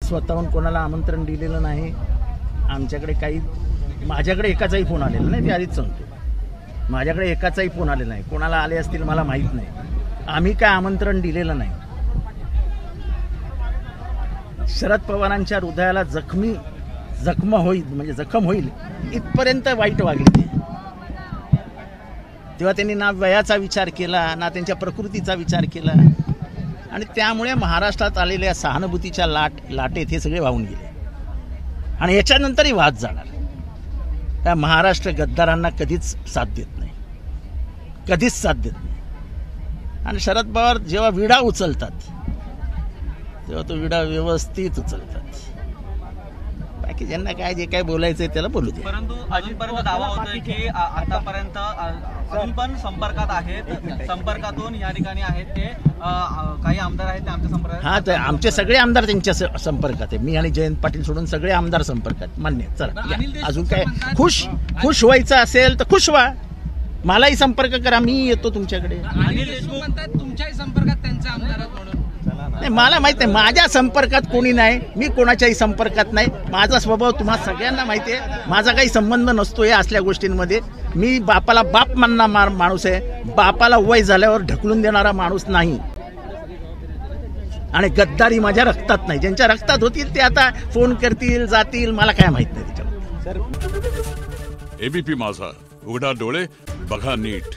स्वतःहून कोणाला आमंत्रण दिलेलं नाही. आमच्याकडे काही, माझ्याकडे एकाचाही फोन आलेला नाही, ते आधीच सांगतो. माझ्याकडे एकाचाही फोन आलेला नाही. कोणाला आले असतील मला माहीत नाही. आम्ही काय आमंत्रण दिलेलं नाही. शरद पवारांच्या हृदयाला जखम होईल इथपर्यंत वाईट वागले ते. तेव्हा त्यांनी ना वयाचा विचार केला ना त्यांच्या प्रकृतीचा विचार केला, आणि त्यामुळे महाराष्ट्रात आलेल्या सहानुभूतीच्या लाटेत हे सगळे वाहून गेले. आणि याच्यानंतरही वाद जाणार. त्या महाराष्ट्र गद्दारांना कधीच साथ देत नाही, कधीच साथ देत नाही. आणि शरद पवार जेव्हा विडा उचलतात तेव्हा तो विडा व्यवस्थित उचलतात. बाकी ज्यांना काय जे काय बोलायचं आहे त्याला बोलू दे. परंतु अजूनपर्यंत दावा होतोय की आतापर्यंत अजून पण संपर्कात आहेत, संपर्कातून या ठिकाणी आहेत ते काही आमदार आहेत ते आमच्या संपर्कात. हा, तर आमचे सगळे आमदार त्यांच्या संपर्कात आहे. मी आणि जयंत पाटील सोडून सगळे आमदार संपर्कात. मान्य. चला, अजून काय खुश व्हायचं असेल तर खुश व्हा. मलाही संपर्क करा, मी येतो तुमच्याकडे. अनिल देशमुख म्हणतात तुमच्याही संपर्कात त्यांचा आमदार म्हणून. नाही, मला माहित नाही. माझ्या संपर्कात कोणी नाही, मी कोणाच्याही संपर्कात नाही. माझा स्वभाव तुम्हाला सगळ्यांना माहिती आहे. माझा काही संबंध नसतो या असल्या गोष्टींमध्ये. मी बापाला बाप मानणारा माणूस आहे. बापाला वय झाल्यावर ढकलून देणारा माणूस नाही. आणि गद्दारी माझ्या रक्तात नाही. ज्यांच्या रक्तात होतील ते आता फोन करतील, जातील, मला काय माहित नाही त्याच्याबद्दल. एबीपी माझा, उघडा डोळे बघा नीट.